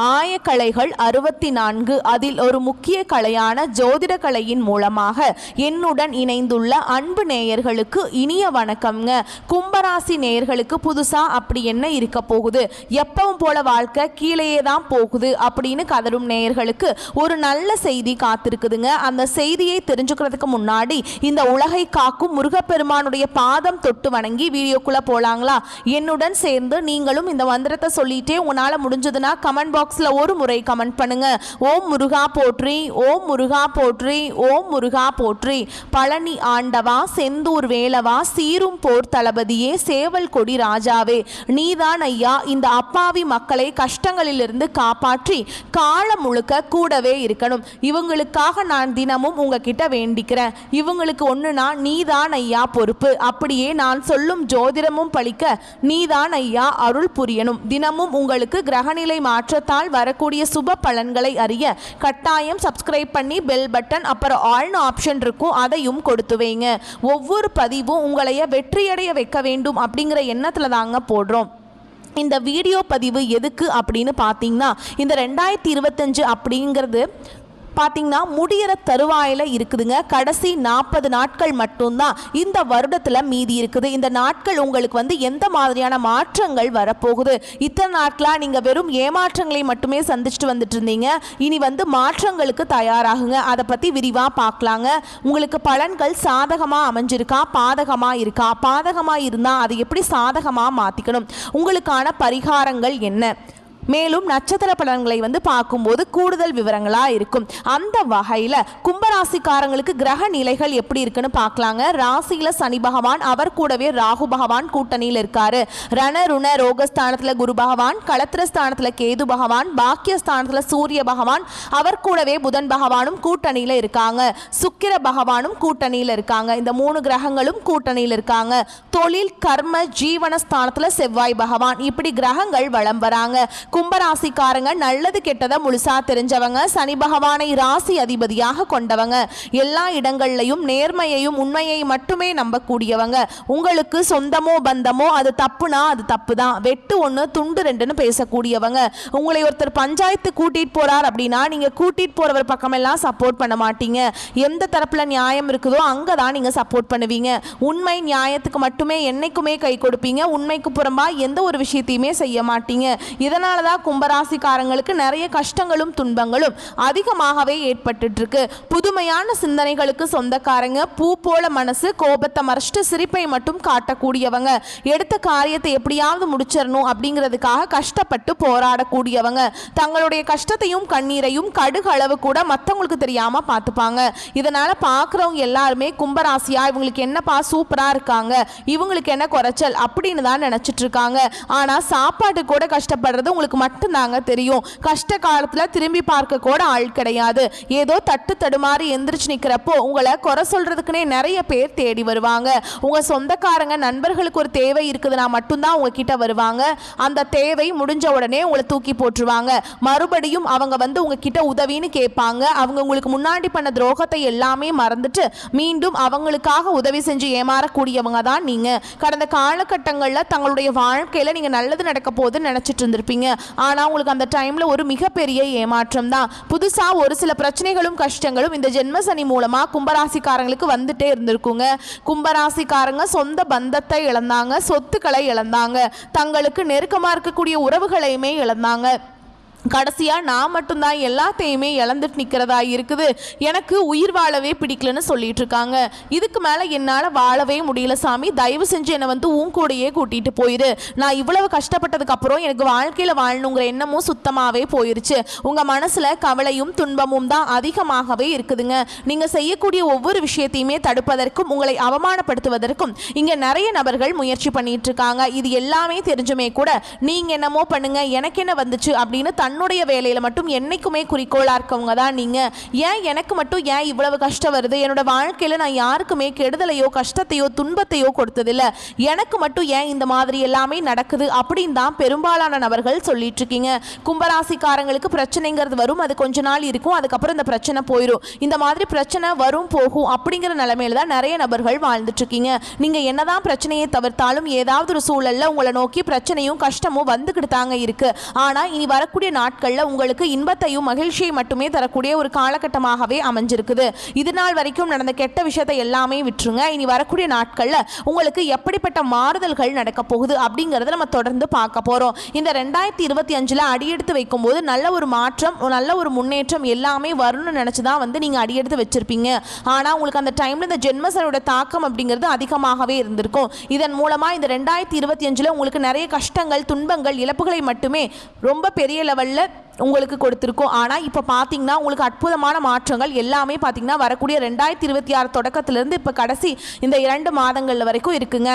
ஆயக்கலைகள் 64 அதில் ஒரு முக்கிய கலையான ஜோதிட கலையின் மூலமாக என்னுடன் இணைந்துள்ள அன்பு நேயர்களுக்கு இனிய வணக்கம்ங்க. கும்பராசி நேயர்களுக்கு புதுசா அப்படி என்ன இருக்க போகுது, எப்பவும் போல வாழ்க்கை கீழேயே தான் போகுது அப்படின்னு கதரும் நேயர்களுக்கு ஒரு நல்ல செய்தி காத்திருக்குதுங்க. அந்த செய்தியை தெரிஞ்சுக்கிறதுக்கு முன்னாடி இந்த உலகை காக்கும் முருகப்பெருமானுடைய பாதம் தொட்டு வணங்கி வீடியோக்குள்ள போலாங்களா? என்னுடன் சேர்ந்து நீங்களும் இந்த மந்திரத்தை சொல்லிட்டே உங்களால முடிஞ்சதுன்னா கமெண்ட் பாக்ஸ்ல ஒரு முறை கமெண்ட் பண்ணுங்க. ஓம் முருகா போற்றி, ஓம் முருகா போற்றி, ஓம் முருகா போற்றி. பழனி ஆண்டவா, செந்தூர் வேலவா, சீரும் போர் தளபதியே, சேவல் கொடி ராஜாவே, நீதான் ஐயா இந்த அப்பாவி மக்களை கஷ்டங்களிலிருந்து காப்பாற்றி காலம் முழுக்க கூடவே இருக்கணும். இவங்களுக்காக நான் தினமும் உங்ககிட்ட வேண்டிக்கிறேன். இவங்களுக்கு ஒண்ணுனா நீதான் ஐயா பொறுப்பு. அப்படியே நான் சொல்லும் ஜோதிடமும் பழிக்க நீதான் ஐயா அருள் புரியணும். தினமும் உங்களுக்கு கிரகநிலை மாற்றத்தால் வரக்கூடிய சுப பலன்களை அறிய கட்டாயம் சப்ஸ்கிரைப் பண்ணி பெல் பட்டன் அப்புறம் ஆல்னு ஆப்ஷன் இருக்கும், அதையும் கொடுத்து வைங்க. ஒவ்வொரு பதிவும் உங்களைய வெற்றியடைய வைக்க வேண்டும் அப்படிங்கிற எண்ணத்துல தாங்க போடுறோம். இந்த வீடியோ பதிவு எதுக்கு அப்படின்னு பார்த்தீங்கன்னா, இந்த 2025 அப்படிங்கிறது பார்த்தீங்கன்னா முடிகிற தருவாயில் இருக்குதுங்க. கடைசி 40 நாட்கள் மட்டும்தான் இந்த வருடத்தில் மீதி இருக்குது. இந்த நாட்கள் உங்களுக்கு எந்த மாதிரியான மாற்றங்கள் வரப்போகுது? இத்தனை நாட்களாக நீங்கள் வெறும் ஏமாற்றங்களை மட்டுமே சந்திச்சுட்டு வந்துட்டு இருந்தீங்க. இனி மாற்றங்களுக்கு தயாராகுங்க. அதை பற்றி விரிவாக பார்க்கலாங்க. உங்களுக்கு பலன்கள் சாதகமாக அமைஞ்சிருக்கா, பாதகமாக இருக்கா? பாதகமாக இருந்தால் அதை எப்படி சாதகமாக மாற்றிக்கணும்? உங்களுக்கான பரிகாரங்கள் என்ன? மேலும் நட்சத்திர பலன்களை பார்க்கும்போது கூடுதல் விவரங்களாக இருக்கும். அந்த வகையில் கும்பராசிக்காரங்களுக்கு கிரக நிலைகள் எப்படி இருக்குன்னு பார்க்கலாங்க. ராசியில் சனி பகவான், அவர் கூடவே ராகு பகவான் கூட்டணியில் இருக்காரு. ரண ருண ரோகஸ்தானத்தில் குரு பகவான், களத்திரஸ்தானத்தில் கேது பகவான், பாக்கியஸ்தானத்தில் சூரிய பகவான், அவர் கூடவே புதன் பகவானும் கூட்டணியில் இருக்காங்க. சுக்கிர பகவானும் கூட்டணியில் இருக்காங்க. இந்த 3 கிரகங்களும் கூட்டணியில் இருக்காங்க. தொழில் கர்ம ஜீவனஸ்தானத்தில் செவ்வாய் பகவான், இப்படி கிரகங்கள் வலம் வராங்க. கும்பராசிக்காரங்க நல்லது கெட்டதை முழுசா தெரிஞ்சவங்க, சனி பகவானை ராசி அதிபதியாக கொண்டவங்க, எல்லா இடங்கள்லையும் நேர்மையையும் உண்மையை மட்டுமே நம்பக்கூடியவங்க. உங்களுக்கு சொந்தமோ பந்தமோ அது தப்புனா அது தப்பு தான், வெட்டு 1 துண்டு 2ன்னு பேசக்கூடியவங்க. உங்களை ஒருத்தர் பஞ்சாயத்து கூட்டிட்டு போறார் அப்படின்னா நீங்க கூட்டிட்டு போறவர் பக்கமெல்லாம் சப்போர்ட் பண்ண மாட்டீங்க. எந்த தரப்புல நியாயம் இருக்குதோ அங்கதான் நீங்க சப்போர்ட் பண்ணுவீங்க. உண்மை நியாயத்துக்கு மட்டுமே என்னைக்குமே கை கொடுப்பீங்க. உண்மைக்கு புறம்பா எந்த ஒரு விஷயத்தையுமே செய்ய மாட்டீங்க. இதனால கும்பராசிக்காரங்களுக்கு நிறைய கஷ்டங்களும் துன்பங்களும் அதிகமாகவே ஏற்பட்டு இருக்கு. புதுமையான சிந்தனைகளுக்கு சொந்தக்காரங்க, பூ போல மனசு, கோபத்தை மறைச்சிட்டு சிரிப்பை மட்டும் காட்டக்கூடியவங்க, எடுத்த காரியத்தை எப்படியாவது முடிச்சிடணும் அப்படிங்கிறதுக்காக கஷ்டப்பட்டு போராடக்கூடியவங்க, தங்களுடைய கஷ்டத்தையும் கண்ணீரையும் கடுகு அளவு கூட மற்றவங்களுக்கு தெரியாம பார்த்துப்பாங்க. இதனால பார்க்குறவங்க எல்லாருமே கும்பராசியா இவங்களுக்கு என்னப்பா சூப்பரா இருக்காங்க, இவங்களுக்கு என்ன குறைச்சல் அப்படின்னு தான் நினைச்சிட்டு இருக்காங்க. ஆனா சாப்பாடு கூட கஷ்டப்படுறது உங்களுக்கு மட்டும்தாங்க தெரியும். கஷ்ட காலத்துல திரும்பி பார்க்க கூட ஆள் கிடையாது. ஏதோ தட்டு தடுமாறி எந்திரிச்சு நிக்கிறப்போ உங்களை குறை சொல்றதுக்குன்னே நிறைய பேர் தேடி வருவாங்க. உங்க சொந்தக்காரங்க நண்பர்களுக்கு ஒரு தேவை இருக்குதுன்னா மட்டும்தான் உங்ககிட்ட வருவாங்க. அந்த தேவை முடிஞ்ச உடனே உங்களை தூக்கி போட்டுருவாங்க. மறுபடியும் அவங்க உங்ககிட்ட உதவின்னு கேட்பாங்க. அவங்க உங்களுக்கு முன்னாடி பண்ண துரோகத்தை எல்லாமே மறந்துட்டு மீண்டும் அவங்களுக்காக உதவி செஞ்சு ஏமாறக்கூடியவங்க தான் நீங்க. கடந்த காலகட்டங்களில் தங்களுடைய வாழ்க்கையில நீங்க நல்லது நடக்க போகுதுன்னு நினைச்சிட்டு இருந்திருப்பீங்க. ஆனா உங்களுக்கு அந்த டைம்ல ஒரு மிகப்பெரிய ஏமாற்றம் தான். புதுசா ஒரு சில பிரச்சனைகளும் கஷ்டங்களும் இந்த ஜென்ம சனி மூலமா கும்பராசிக்காரங்களுக்கு வந்துட்டே இருந்திருக்குங்க. கும்பராசிக்காரங்க சொந்த பந்தத்தை இழந்தாங்க, சொத்துக்களை இழந்தாங்க, தங்களுக்கு நெருக்கமா இருக்கக்கூடிய உறவுகளையுமே இழந்தாங்க. கடைசியா நான் மட்டும்தான் எல்லாத்தையுமே இழந்துட்டு நிற்கிறதா இருக்குது, எனக்கு உயிர் வாழவே பிடிக்கலன்னு சொல்லிட்டு இருக்காங்க. இதுக்கு மேலே என்னால் வாழவே முடியல சாமி, தயவு செஞ்சு என்னை உன் கூடையே கூட்டிகிட்டு போயிரு. நான் இவ்வளவு கஷ்டப்பட்டதுக்கு அப்புறம் எனக்கு வாழ்க்கையில் வாழணுங்கிற எண்ணமும் சுத்தமாகவே போயிருச்சு. உங்கள் மனசில் கவலையும் துன்பமும் தான் அதிகமாகவே இருக்குதுங்க. நீங்கள் செய்யக்கூடிய ஒவ்வொரு விஷயத்தையுமே தடுப்பதற்கும் உங்களை அவமானப்படுத்துவதற்கும் இங்கே நிறைய நபர்கள் முயற்சி பண்ணிட்டு இருக்காங்க. இது எல்லாமே தெரிஞ்சுமே கூட நீங்கள் என்னமோ பண்ணுங்க, எனக்கு என்ன வந்துச்சு அப்படின்னு தன்னுடைய வேலையில மட்டும் என்னைக்குமே குறிக்கோளா இருக்கவங்க தான் நீங்க. ஏன் எனக்கு மட்டும் ஏன் இவ்வளவு கஷ்டம் வருது, என்னோட வாழ்க்கையில நான் யாருக்குமே கெடுதலையோ கஷ்டத்தையோ துன்பத்தையோ கொடுத்ததில்ல, எனக்கு மட்டும் ஏன் இந்த மாதிரி எல்லாமே நடக்குது அப்படின்னு தான் பெரும்பாலான நபர்கள் சொல்லிட்டு இருக்கீங்க. கும்பராசிக்காரங்களுக்கு பிரச்சனைங்கிறது வரும், அது கொஞ்ச நாள் இருக்கும், அதுக்கப்புறம் இந்த பிரச்சனை போயிடும். இந்த மாதிரி பிரச்சனை வரும் போகும் அப்படிங்கிற நிலைமையில தான் நிறைய நபர்கள் வாழ்ந்துட்டு இருக்கீங்க. நீங்க என்னதான் பிரச்சனையை தவிர்த்தாலும் ஏதாவது ஒரு சூழல்ல உங்களை நோக்கி பிரச்சனையும் கஷ்டமும் வந்துக்கிட்டு தாங்க இருக்கு. ஆனா இனி வரக்கூடிய நாட்களில் உங்களுக்கு இன்பத்தையும் மகிழ்ச்சியை மட்டுமே தரக்கூடிய ஒரு காலகட்டமாகவே அமைஞ்சிருக்குது. இது நாள் வரைக்கும் நடந்த கெட்ட விஷயத்தை எல்லாமே விட்டுருங்க. இனி வரக்கூடிய நாட்களில் உங்களுக்கு எப்படிப்பட்ட மாறுதல்கள் நடக்க போகுது அப்படிங்கிறத நம்ம தொடர்ந்து பார்க்க போகிறோம். இந்த 2025 அடியெடுத்து வைக்கும்போது நல்ல ஒரு மாற்றம், நல்ல ஒரு முன்னேற்றம் எல்லாமே வரும்னு நினச்சி தான் நீங்கள் அடியெடுத்து வச்சிருப்பீங்க. ஆனால் உங்களுக்கு அந்த டைமில் இந்த ஜென்மசனியோட தாக்கம் அப்படிங்கிறது அதிகமாகவே இருந்திருக்கும். இதன் மூலமாக இந்த 2025 உங்களுக்கு நிறைய கஷ்டங்கள், துன்பங்கள், இழப்புகளை மட்டுமே ரொம்ப பெரிய லெவலில் உங்களுக்கு கொடுத்துருக்கோம். ஆனால் இப்போ பார்த்தீங்கன்னா உங்களுக்கு அற்புதமான மாற்றங்கள் எல்லாமே பார்த்தீங்கன்னா வரக்கூடிய 2026 தொடக்கத்திலிருந்து இப்போ கடைசி இந்த 2 மாதங்கள் வரைக்கும் இருக்குங்க.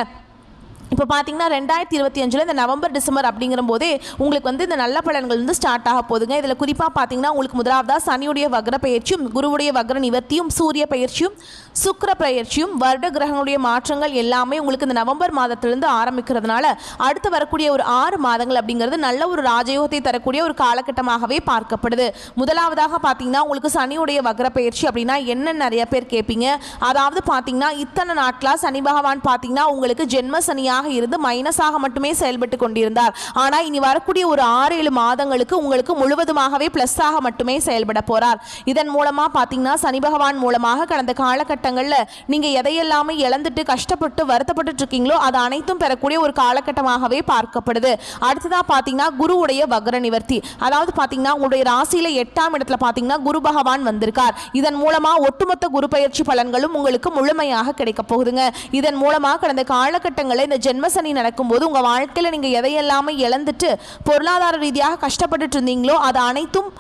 இப்போ பார்த்தீங்கன்னா 2025 இந்த நவம்பர் டிசம்பர் அப்படிங்கிற போதே உங்களுக்கு இந்த நல்ல பலன்கள் ஸ்டார்ட் ஆக போகுதுங்க. இதில் குறிப்பாக பார்த்தீங்கன்னா உங்களுக்கு முதலாவதாக சனியுடைய வக்ர பயிற்சியும், குருவுடைய வக்ர நிவர்த்தியும், சூரிய பயிற்சியும், சுக்கிர பயிற்சியும், வருட கிரகங்களுடைய மாற்றங்கள் எல்லாமே உங்களுக்கு இந்த நவம்பர் மாதத்திலிருந்து ஆரம்பிக்கிறதுனால அடுத்து வரக்கூடிய ஒரு 6 மாதங்கள் அப்படிங்கிறது நல்ல ஒரு ராஜயோகத்தை தரக்கூடிய ஒரு காலகட்டமாகவே பார்க்கப்படுது. முதலாவதாக பார்த்தீங்கன்னா உங்களுக்கு சனியுடைய வக்ர பயிற்சி அப்படின்னா என்ன நிறைய பேர் கேட்பீங்க. அதாவது பார்த்தீங்கன்னா இத்தனை நாட்களாக சனி பகவான் பார்த்தீங்கன்னா உங்களுக்கு ஜென்ம சனியாக இருந்து மைனஸாக மட்டுமே செயல்பட்டு கொண்டிருந்தார். ஆனால் இனி வரக்கூடிய ஒரு 6-7 மாதங்களுக்கு உங்களுக்கு முழுவதுமாகவே பிளஸ்ஸாக மட்டுமே செயல்பட போறார். இதன் மூலமா பார்த்தீங்கன்னா சனி பகவான் மூலமாக கடந்த காலகட்டங்களில் நீங்க எதையெல்லாமே இழந்துட்டு கஷ்டப்பட்டு வருத்தப்பட்டு இருக்கீங்களோ அது அனைத்தும் பெறக்கூடிய ஒரு காலகட்டமாகவே பார்க்கப்படுது. அடுத்ததா பார்த்தீங்கன்னா குருவுடைய வக்ர நிவர்த்தி, அதாவது பார்த்தீங்கன்னா உங்களுடைய ராசியில 8ஆம் இடத்துல பார்த்தீங்கன்னா குரு பகவான் வந்திருக்கார். இதன் மூலமா ஒட்டுமொத்த குரு பயிற்சி பலன்களும் உங்களுக்கு முழுமையாக கிடைக்க போகுதுங்க. இதன் மூலமா கடந்த காலகட்டங்களில் இந்த ஜென்மசனி நடக்கும்போது உங்கள் வாழ்க்கையில் நீங்கள் எதையெல்லாமே இழந்துட்டு பொருளாதார ரீதியாக கஷ்டப்பட்டுட்டு இருந்தீங்களோ அது அனைத்தும்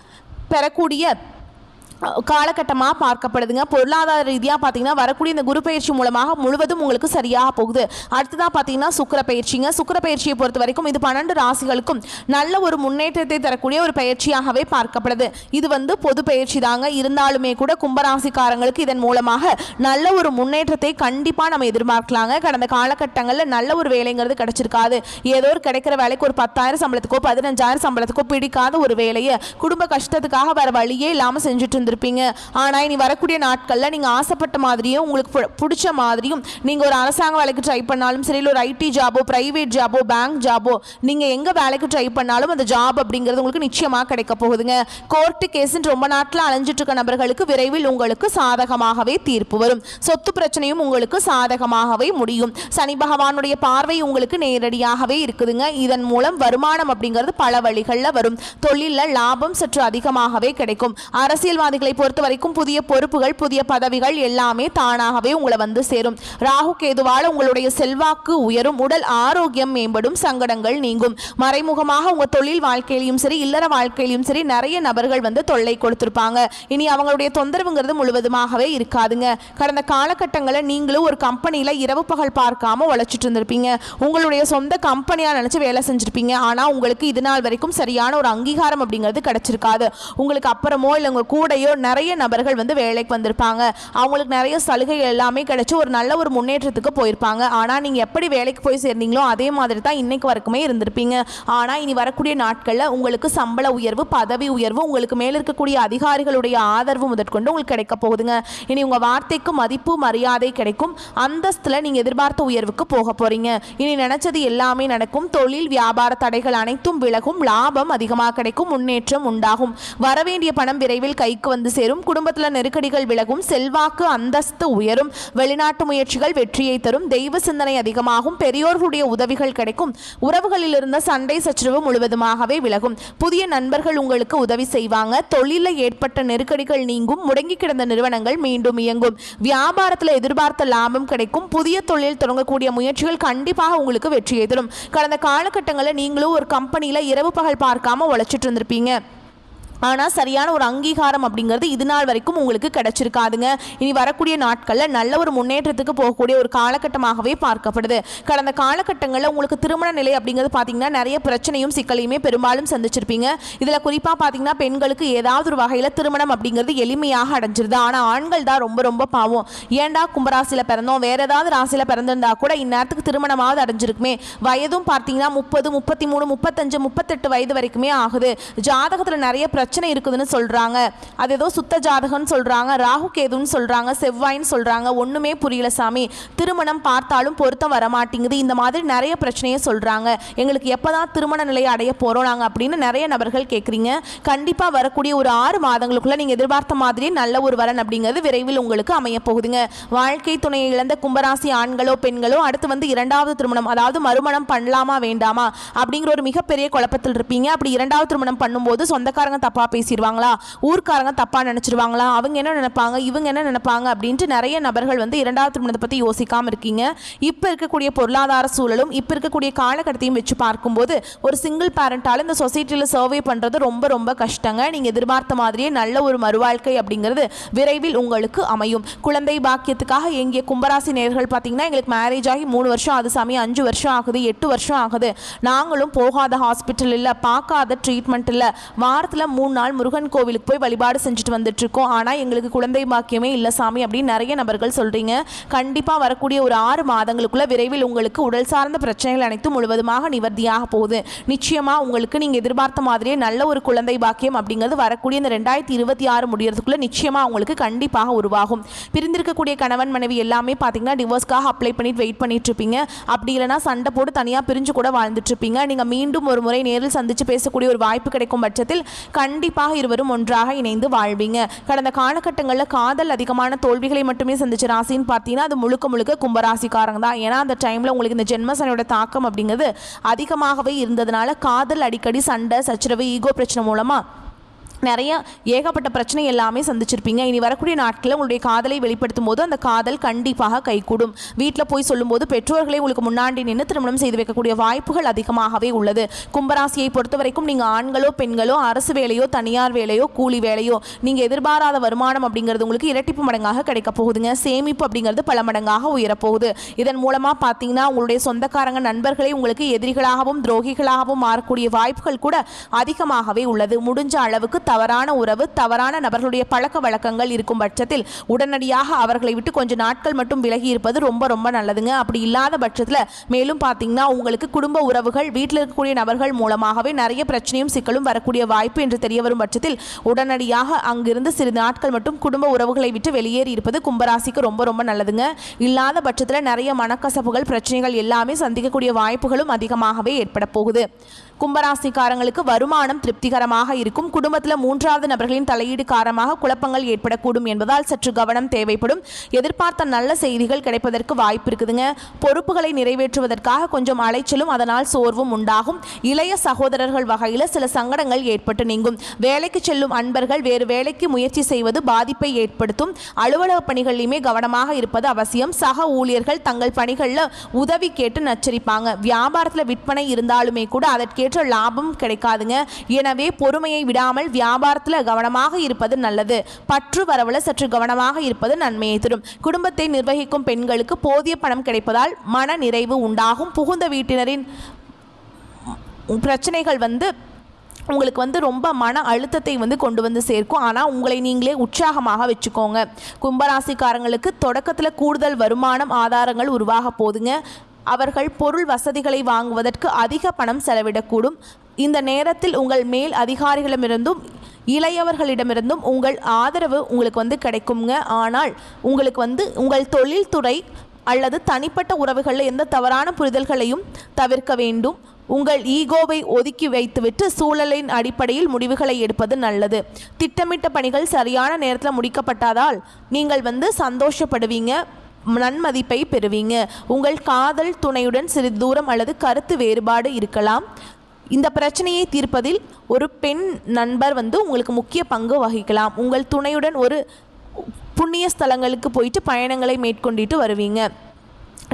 பெறக்கூடிய காலகட்டமாக பார்க்கப்படுதுங்க. பொருளாதார ரீதியாக பார்த்தீங்கன்னா வரக்கூடிய இந்த குரு பயிற்சி மூலமாக முழுவதும் உங்களுக்கு சரியாக போகுது. அடுத்ததாக பார்த்தீங்கன்னா சுக்கிர பயிற்சிங்க. சுக்கிர பயிற்சியை பொறுத்த வரைக்கும் இது 12 ராசிகளுக்கும் நல்ல ஒரு முன்னேற்றத்தை தரக்கூடிய ஒரு பயிற்சியாகவே பார்க்கப்படுது. இது பொது பயிற்சி தாங்க. இருந்தாலுமே கூட கும்பராசிக்காரங்களுக்கு இதன் மூலமாக நல்ல ஒரு முன்னேற்றத்தை கண்டிப்பாக நம்ம எதிர்பார்க்கலாங்க. கடந்த காலகட்டங்களில் நல்ல ஒரு வேலைங்கிறது கிடைச்சிருக்காது. ஏதோ ஒரு கிடைக்கிற வேலைக்கு ஒரு 10,000 சம்பளத்துக்கோ 15,000 சம்பளத்துக்கோ பிடிக்காத ஒரு வேலையை குடும்ப கஷ்டத்துக்காக வேற வழியே இல்லாமல் செஞ்சுட்டு இருப்பீங்க. ஆனால் இனி வரக்கூடிய நாட்களில் நீங்கள் ஆசைப்பட்ட மாதிரியும் உங்களுக்கு பிடிச்ச மாதிரியும் நீங்கள் ஒரு அரசாங்க வேலைக்கு ட்ரை பண்ணாலும் சரி, இல்லை ஒரு ஐடி ஜாபோ, பிரைவேட் ஜாபோ, பேங்க் ஜாபோ, நீங்கள் எங்கே வேலைக்கு ட்ரை பண்ணாலும் அந்த ஜாப் அப்படிங்கிறது உங்களுக்கு நிச்சயமாக கிடைக்க போகுதுங்க. கோர்ட்டு கேஸுன்னு ரொம்ப நாட்டில் அலைஞ்சிட்டு இருக்க நபர்களுக்கு விரைவில் உங்களுக்கு சாதகமாகவே தீர்ப்பு வரும். சொத்து பிரச்சனையும் உங்களுக்கு சாதகமாகவே முடியும். சனி பகவானுடைய பார்வை உங்களுக்கு நேரடியாகவே இருக்குதுங்க. இதன் மூலம் வருமானம் அப்படிங்கிறது பல வழிகளில் வரும். தொழிலில் லாபம் சற்று அதிகமாகவே கிடைக்கும். அரசியல்வாதி பொறுத்த வரைக்கும் புதிய பொறுப்புகள், புதிய பதவிகள் எல்லாமே தானாகவே உங்களை சேரும். ராகு கேதுவால உங்களுடைய செல்வாக்கு உயரும், உடல் ஆரோக்கியம் மேம்படும், சங்கடங்கள் நீங்கும். மறைமுகமாக உங்க தொழில் வாழ்க்கையிலும் சரி, இல்லற வாழ்க்கையிலும் சரி நிறைய நபர்கள் தொல்லை கொடுத்திருப்பாங்க. இனி அவங்களுடைய தொந்தரவுங்கிறது முழுவதுமாகவே இருக்காதுங்க. கடந்த காலகட்டங்களில் நீங்களும் ஒரு கம்பெனியில இரவு பகல் பார்க்காம உழைச்சிட்டு இருந்திருப்பீங்க. உங்களுடைய சொந்த கம்பெனியா நினைச்சு வேலை செஞ்சிருப்பீங்க. ஆனா உங்களுக்கு இது நாள் வரைக்கும் சரியான ஒரு அங்கீகாரம் அப்படிங்கிறது கிடைச்சிருக்காது. உங்களுக்கு அப்புறமோ இல்லை உங்க கூடையோ நிறைய நபர்கள் வேலைக்கு வந்திருப்பாங்க. அவங்களுக்கு நிறைய சலுகை எல்லாமே கிடைச்சு ஒரு நல்ல ஒரு முன்னேற்றத்துக்கு போயிருப்பாங்க. ஆனால் நீங்கள் எப்படி வேலைக்கு போய் சேர்ந்தீங்களோ அதே மாதிரி தான் இன்னைக்கு வரைக்குமே இருந்திருப்பீங்க. ஆனால் இனி வரக்கூடிய நாட்களில் உங்களுக்கு சம்பள உயர்வு, பதவி உயர்வு, உங்களுக்கு மேலே இருக்கக்கூடிய அதிகாரிகளுடைய ஆதரவு முதற்கொண்டு உங்களுக்கு கிடைக்க போகுதுங்க. இனி உங்கள் வார்த்தைக்கு மதிப்பு, மரியாதை கிடைக்கும். அந்தஸ்தில் நீங்கள் எதிர்பார்த்த உயர்வுக்கு போக போறீங்க. இனி நினைச்சது எல்லாமே நடக்கும். தொழில் வியாபார தடைகள் அனைத்தும் விலகும். லாபம் அதிகமாக கிடைக்கும். முன்னேற்றம் உண்டாகும். வரவேண்டிய பணம் விரைவில் கைக்கு சேரும். குடும்பத்தில் நெருக்கடிகள் விலகும். செல்வாக்கு அந்தஸ்து உயரும். வெளிநாட்டு முயற்சிகள் வெற்றியை தரும். தெய்வ சிந்தனை அதிகமாகும். பெரியோர்களுடைய உதவிகள் கிடைக்கும். உறவுகளில் இருந்த சண்டை சச்சரவு முழுவதுமாகவே விலகும். புதிய நண்பர்கள் உங்களுக்கு உதவி செய்வாங்க. தொழிலில் ஏற்பட்ட நெருக்கடிகள் நீங்கும். முடங்கி கிடந்த நிறுவனங்கள் மீண்டும் இயங்கும். வியாபாரத்தில் எதிர்பார்த்த லாபம் கிடைக்கும். புதிய தொழில் தொடங்கக்கூடிய முயற்சிகள் கண்டிப்பாக உங்களுக்கு வெற்றியை தரும். கடந்த காலகட்டங்களில் நீங்களும் ஒரு கம்பெனியில் இரவு பகல் பார்க்காம உழைச்சிட்டு இருந்திருப்பீங்க. ஆனால் சரியான ஒரு அங்கீகாரம் அப்படிங்கிறது இது நாள் வரைக்கும் உங்களுக்கு கிடைச்சிருக்காதுங்க. இனி வரக்கூடிய நாட்களில் நல்ல ஒரு முன்னேற்றத்துக்கு போகக்கூடிய ஒரு காலகட்டமாகவே பார்க்கப்படுது. கடந்த காலகட்டங்களில் உங்களுக்கு திருமண நிலை அப்படிங்கிறது பார்த்தீங்கன்னா நிறைய பிரச்சனையும் சிக்கலையுமே பெரும்பாலும் சந்திச்சிருப்பீங்க. இதில் குறிப்பாக பார்த்தீங்கன்னா பெண்களுக்கு ஏதாவது ஒரு வகையில் திருமணம் அப்படிங்கிறது எளிமையாக அடைஞ்சிருது. ஆனால் ஆண்கள் தான் ரொம்ப ரொம்ப பாவம். ஏண்டா கும்பராசியில் பிறந்தோம், வேற ஏதாவது ராசியில் பிறந்திருந்தா கூட இந்நேரத்துக்கு திருமணமாவது அடைஞ்சிருக்குமே. வயதும் பார்த்தீங்கன்னா 30, 33, 35, 38 வயது வரைக்குமே ஆகுது. ஜாதகத்தில் நிறைய பிரச்சனை இருக்குதுன்னு சொல்கிறாங்க. அது ஏதோ சுத்த ஜாதகம்னு சொல்கிறாங்க, ராகு கேதுன்னு சொல்கிறாங்க, செவ்வாயின்னு சொல்கிறாங்க. ஒன்றுமே புரியல சாமி, திருமணம் பார்த்தாலும் பொருத்தம் வரமாட்டேங்குது, இந்த மாதிரி நிறைய பிரச்சனையை சொல்கிறாங்க. எங்களுக்கு எப்போ தான் திருமண நிலையை அடைய போகிறோம் நாங்கள் அப்படின்னு நிறைய நபர்கள் கேட்குறீங்க. கண்டிப்பாக வரக்கூடிய ஒரு 6 மாதங்களுக்குள்ளே நீங்கள் எதிர்பார்த்த மாதிரியே நல்ல ஒரு வரன் அப்படிங்கிறது விரைவில் உங்களுக்கு அமைய போகுதுங்க. வாழ்க்கை துணையை இழந்த கும்பராசி ஆண்களோ பெண்களோ அடுத்து வந்து 2வது திருமணம், அதாவது மறுமணம் பண்ணலாமா வேண்டாமா அப்படிங்கிற ஒரு மிகப்பெரிய குழப்பத்தில் இருப்பீங்க. அப்படி 2வது திருமணம் பண்ணும்போது சொந்தக்காரங்க தப்பாக பேசிடுவாங்களா, ஊர்க்காரங்க தப்பாக நினச்சிருவாங்களா, அவங்க என்ன நினைப்பாங்க, இவங்க என்ன நினைப்பாங்க அப்படின்ட்டு நிறைய நபர்கள் வந்து 2வது திருமணத்தை பற்றி யோசிக்காமல் இருக்கீங்க. இப்போ இருக்கக்கூடிய பொருளாதார சூழலும் இப்போ இருக்கக்கூடிய காலகட்டத்தையும் வச்சு பார்க்கும்போது ஒரு சிங்கிள் பேரண்டால் இந்த சொசைட்டியில் சர்வே பண்ணுறது ரொம்ப ரொம்ப கஷ்டங்க. நீங்கள் எதிர்பார்த்த மாதிரியே நல்ல ஒரு மறுவாழ்க்கை அப்படிங்கிறது விரைவில் உங்களுக்கு அமையும். குழந்தை பாக்கியத்துக்காக எங்கிய கும்பராசி நேயர்கள் பார்த்தீங்கன்னா, எங்களுக்கு மேரேஜ் ஆகி 3 வருஷம் ஆகுது சாமி, 5 வருஷம் ஆகுது, 8 வருஷம் ஆகுது, நாங்களும் போகாத ஹாஸ்பிட்டல் இல்லை, பார்க்காத ட்ரீட்மெண்ட் இல்லை, வாரத்தில் 3 நாள் முருகன் கோவிலுக்கு போய் வழிபாடு செஞ்சுட்டு வந்துட்டு இருக்கோம், ஆனால் எங்களுக்கு குழந்தை பாக்கியமே இல்லை சாமி அப்படின்னு நிறைய நபர்கள் சொல்கிறீங்க. கண்டிப்பாக வரக்கூடிய ஒரு 6 மாதங்களுக்குள்ள விரைவில் உங்களுக்கு உடல் சார்ந்த பிரச்சனைகள் அனைத்தும் முழுவதுமாக நிவர்த்தியாக போகுது. நிச்சயமாக உங்களுக்கு நீங்கள் எதிர்பார்த்த மாதிரியே நல்ல ஒரு குழந்தை பாக்கியம் அப்படிங்கிறது வரக்கூடிய இந்த 2026 முடியறதுக்குள்ள நிச்சயமாக உங்களுக்கு கண்டிப்பாக உருவாகும். பிரிந்திருக்கக்கூடிய கணவன் மனைவி எல்லாமே பார்த்தீங்கன்னா டிவோர்ஸ்க்காக அப்ளை பண்ணிட்டு வெயிட் பண்ணிட்டு இருப்பீங்க. அப்படி இல்லைனா சண்டை போட்டு தனியாக பிரிஞ்சு கூட வாழ்ந்துட்டு இருப்பீங்க. நீங்கள் மீண்டும் ஒரு முறை நேரில் சந்தித்து பேசக்கூடிய ஒரு வாய்ப்பு கிடைக்கும் பட்சத்தில் கண்டிப்பாக இருவரும் ஒன்றாக இணைந்து வாழ்வீங்க. கடந்த காலகட்டங்களில் காதல் அதிகமான தோல்விகளை மட்டுமே சந்திச்ச ராசின்னு பார்த்தீங்கன்னா அது முழுக்க முழுக்க கும்பராசிக்காரங்க தான். ஏன்னா அந்த டைமில் உங்களுக்கு இந்த ஜென்மசனியோட தாக்கம் அப்படிங்கிறது அதிகமாகவே இருந்ததுனால காதல் அடிக்கடி சண்டை சச்சரவு ஈகோ பிரச்சனை மூலமாக நிறைய ஏகப்பட்ட பிரச்சனை எல்லாமே சந்திச்சிருப்பீங்க. இனி வரக்கூடிய நாட்களில் உங்களுடைய காதலை வெளிப்படுத்தும் போது அந்த காதல் கண்டிப்பாக கைகூடும். வீட்டில் போய் சொல்லும்போது பெற்றோர்களை உங்களுக்கு முன்னாடி நின்று திருமணம் செய்து வைக்கக்கூடிய வாய்ப்புகள் அதிகமாகவே உள்ளது. கும்பராசியை பொறுத்த வரைக்கும் நீங்கள் ஆண்களோ பெண்களோ அரசு வேலையோ தனியார் வேலையோ கூலி வேலையோ நீங்கள் எதிர்பாராத வருமானம் அப்படிங்கிறது உங்களுக்கு இரட்டிப்பு மடங்காக கிடைக்க போகுதுங்க. சேமிப்பு அப்படிங்கிறது பல மடங்காக உயரப்போகுது. இதன் மூலமாக பார்த்தீங்கன்னா உங்களுடைய சொந்தக்காரங்க நண்பர்களை உங்களுக்கு எதிரிகளாகவும் துரோகிகளாகவும் மாறக்கூடிய வாய்ப்புகள் கூட அதிகமாகவே உள்ளது. முடிஞ்ச அளவுக்கு தவறான உறவு தவறான நபர்களுடைய பழக்க வழக்கங்கள் இருக்கும் பட்சத்தில் உடனடியாக அவர்களை விட்டு கொஞ்சம் நாட்கள் மட்டும் விலகி இருப்பது ரொம்ப ரொம்ப நல்லதுங்க. அப்படி இல்லாத பட்சத்தில் மேலும் பார்த்தீங்கன்னா உங்களுக்கு குடும்ப உறவுகள் வீட்டில் இருக்கக்கூடிய நபர்கள் மூலமாகவே நிறைய பிரச்சனையும் சிக்கலும் வரக்கூடிய வாய்ப்பு என்று தெரிய வரும் பட்சத்தில் உடனடியாக அங்கிருந்து சிறிது நாட்கள் மட்டும் குடும்ப உறவுகளை விட்டு வெளியேறி இருப்பது கும்பராசிக்கு ரொம்ப ரொம்ப நல்லதுங்க. இல்லாத பட்சத்தில் நிறைய மனக்கசப்புகள் பிரச்சனைகள் எல்லாமே சந்திக்கக்கூடிய வாய்ப்புகளும் அதிகமாகவே ஏற்பட போகுது. கும்பராசிக்காரங்களுக்கு வருமானம் திருப்திகரமாக இருக்கும். குடும்பத்தில் 3வது நபர்களின் தலையீடு காரணமாக குழப்பங்கள் ஏற்படக்கூடும் என்பதால் சற்று கவனம் தேவைப்படும். எதிர்பார்த்த நல்ல செய்திகள் கிடைப்பதற்கு வாய்ப்பு இருக்குதுங்க. பொறுப்புகளை நிறைவேற்றுவதற்காக கொஞ்சம் அலைச்சலும் அதனால் சோர்வும் உண்டாகும். இளைய சகோதரர்கள் வகையில் சில சங்கடங்கள் ஏற்பட்டு நீங்கும். வேலைக்கு செல்லும் அன்பர்கள் வேறு வேலைக்கு முயற்சி செய்வது பாதிப்பை ஏற்படுத்தும். அலுவலக பணிகளிலுமே கவனமாக இருப்பது அவசியம். சக ஊழியர்கள் தங்கள் பணிகளில் உதவி கேட்டு நச்சரிப்பாங்க. வியாபாரத்தில் விற்பனை இருந்தாலுமே கூட அதற்கேற்ற லாபம் கிடைக்காதுங்க. எனவே பொறுமையை விடாமல் வியாபாரத்தில் கவனமாக இருப்பது நல்லது. பற்று வரவுல சற்று கவனமாக இருப்பது நன்மையை தரும். குடும்பத்தை நிர்வகிக்கும் பெண்களுக்கு போதிய பணம் கிடைப்பதால் மன நிறைவு உண்டாகும். புகுந்த வீட்டினரின் பிரச்சனைகள் உங்களுக்கு ரொம்ப மன அழுத்தத்தை கொண்டு வந்து சேர்க்கும். ஆனால் உங்களை நீங்களே உற்சாகமாக வச்சுக்கோங்க. கும்பராசிக்காரங்களுக்கு தொடக்கத்தில் கூடுதல் வருமானம் ஆதாரங்கள் உருவாக போதுங்க. அவர்கள் பொருள் வசதிகளை வாங்குவதற்கு அதிக பணம் செலவிடக்கூடும். இந்த நேரத்தில் உங்கள் மேல் அதிகாரிகளிடமிருந்தும் இளையவர்களிடமிருந்தும் உங்கள் ஆதரவு உங்களுக்கு கிடைக்குங்க. ஆனால் உங்களுக்கு உங்கள் தொழில்துறை அல்லது தனிப்பட்ட உறவுகளில் எந்த தவறான புரிதல்களையும் தவிர்க்க வேண்டும். உங்கள் ஈகோவை ஒதுக்கி வைத்துவிட்டு சூழலின் அடிப்படையில் முடிவுகளை எடுப்பது நல்லது. திட்டமிட்ட பணிகள் சரியான நேரத்தில் முடிக்கப்பட்டதால் நீங்கள் சந்தோஷப்படுவீங்க, நன்மதிப்பை பெறுவீங்க. உங்கள் காதல் துணையுடன் சிறிது தூரம் அல்லது கருத்து வேறுபாடு இருக்கலாம். இந்த பிரச்சனையை தீர்ப்பதில் ஒரு பெண் நண்பர் உங்களுக்கு முக்கிய பங்கு வகிக்கலாம். உங்கள் துணையுடன் ஒரு புண்ணிய ஸ்தலங்களுக்கு போயிட்டு பயணங்களை மேற்கொண்டிட்டு வருவீங்க.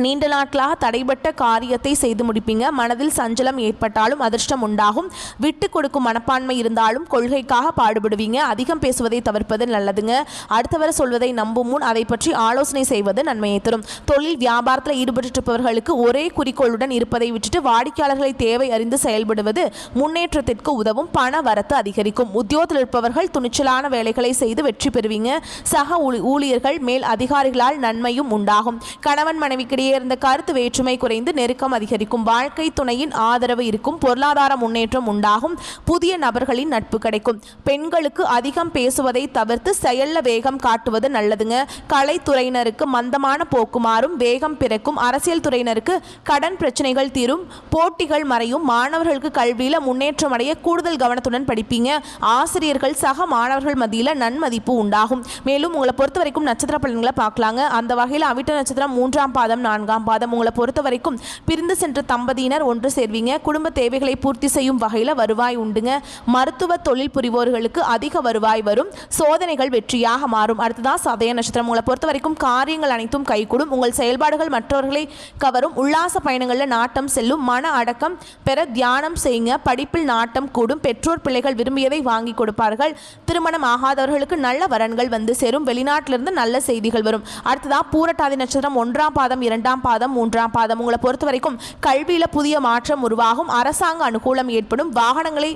நீண்ட நாட்களாக தடைபட்ட காரியத்தை செய்து முடிப்பீங்க. மனதில் சஞ்சலம் ஏற்பட்டாலும் அதிர்ஷ்டம் உண்டாகும். விட்டு கொடுக்கும் மனப்பான்மை இருந்தாலும் கொள்கைக்காக பாடுபடுவீங்க. அதிகம் பேசுவதை தவிர்ப்பது நல்லதுங்க. அடுத்தவர் சொல்வதை நம்பும் முன் அதை பற்றி ஆலோசனை செய்வது நன்மையை தரும். தொழில் வியாபாரத்தில் ஈடுபட்டு இருப்பவர்களுக்கு ஒரே குறிக்கோளுடன் இருப்பதை விட்டுட்டு வாடிக்கையாளர்களை தேவை அறிந்து செயல்படுவது முன்னேற்றத்திற்கு உதவும். பண வரத்து அதிகரிக்கும். உத்தியோகத்தில் இருப்பவர்கள் துணிச்சலான வேலைகளை செய்து வெற்றி பெறுவீங்க. சக ஊழியர்கள் மேல் அதிகாரிகளால் நன்மையும் உண்டாகும். கணவன் மனைவிக்கிடையே இடையே இருந்த கருத்து வேற்றுமை குறைந்து நெருக்கம் அதிகரிக்கும். வாழ்க்கை துணையின் ஆதரவு இருக்கும். பொருளாதார முன்னேற்றம் உண்டாகும். புதிய நபர்களின் நட்பு கிடைக்கும். பெண்களுக்கு அதிகம் பேசுவதை தவிர்த்து செயல்ல வேகம் காட்டுவது நல்லதுங்க. கலைத்துறையினருக்கு மந்தமான போக்கு மாறும். வேகம் பிறக்கும். அரசியல் துறையினருக்கு கடன் பிரச்சனைகள் தீரும். போட்டிகள் மறையும். மாணவர்களுக்கு கல்வியில முன்னேற்றம் அடைய கூடுதல் கவனத்துடன் படிப்பீங்க. ஆசிரியர்கள் சக மாணவர்கள் மத்தியில் நன்மதிப்பு உண்டாகும். மேலும் உங்களை பொறுத்த வரைக்கும் நட்சத்திர பலன்களை பார்க்கலாங்க. அந்த வகையில் அவிட்ட நட்சத்திரம் 3ஆம் பாதம் 4ஆம் பாதம். உங்களை பொறுத்த வரைக்கும் பிரிந்து சென்ற தம்பதியினர் ஒன்று சேர்வீங்க. குடும்ப தேவைகளை பூர்த்தி செய்யும் வகையில் வருவாய் உண்டுங்க. மருத்துவ தொழில் புரிவோர்களுக்கு அதிக வருவாய் வரும். சோதனைகள் வெற்றியாக மாறும். அடுத்ததான் சதய நட்சத்திரம். உங்களை பொறுத்த வரைக்கும் காரியங்கள் அனைத்தும் கைகூடும். உங்கள் செயல்பாடுகள் மற்றவர்களை கவரும். உல்லாச பயணங்களில் நாட்டம் செல்லும். மன அடக்கம் பெற தியானம் செய்யுங்க. படிப்பில் நாட்டம் கூடும். பெற்றோர் பிள்ளைகள் விரும்பியதை வாங்கி கொடுப்பார்கள். திருமணம் ஆகாதவர்களுக்கு நல்ல வரன்கள் வந்து சேரும். வெளிநாட்டிலிருந்து நல்ல செய்திகள் வரும். அடுத்ததா பூரட்டாதி நட்சத்திரம் 1ஆம் பாதம் 2ஆம் பாதம் 3ஆம் பாதம். உங்களை பொறுத்த வரைக்கும் கல்வியில் புதிய மாற்றம் உருவாகும். அரசாங்க அனுகூலம் ஏற்படும். வாகனங்களை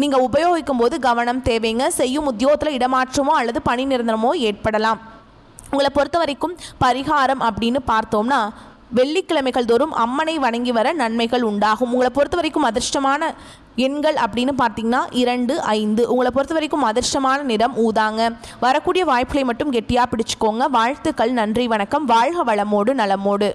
நீங்கள் உபயோகிக்கும் போது கவனம் தேவைங்க. செய்யும் உத்தியோகத்தில் இடமாற்றமோ அல்லது பணி நிரந்தரமோ ஏற்படலாம். உங்களை பொறுத்த வரைக்கும் பரிகாரம் அப்படின்னு பார்த்தோம்னா வெள்ளிக்கிழமைகள் தோறும் அம்மனை வணங்கி வர நன்மைகள் உண்டாகும். உங்களை பொறுத்த வரைக்கும் அதிர்ஷ்டமான எண்கள் அப்படின்னு பார்த்தீங்கன்னா 2, 5. உங்களை பொறுத்த வரைக்கும் அதிர்ஷ்டமான நிறம் ஊதாங்க. வரக்கூடிய வாய்ப்புகளை மட்டும் கெட்டியாக பிடிச்சிக்கோங்க. வாழ்த்துக்கள். நன்றி, வணக்கம். வாழ்க வளமோடு நலமோடு.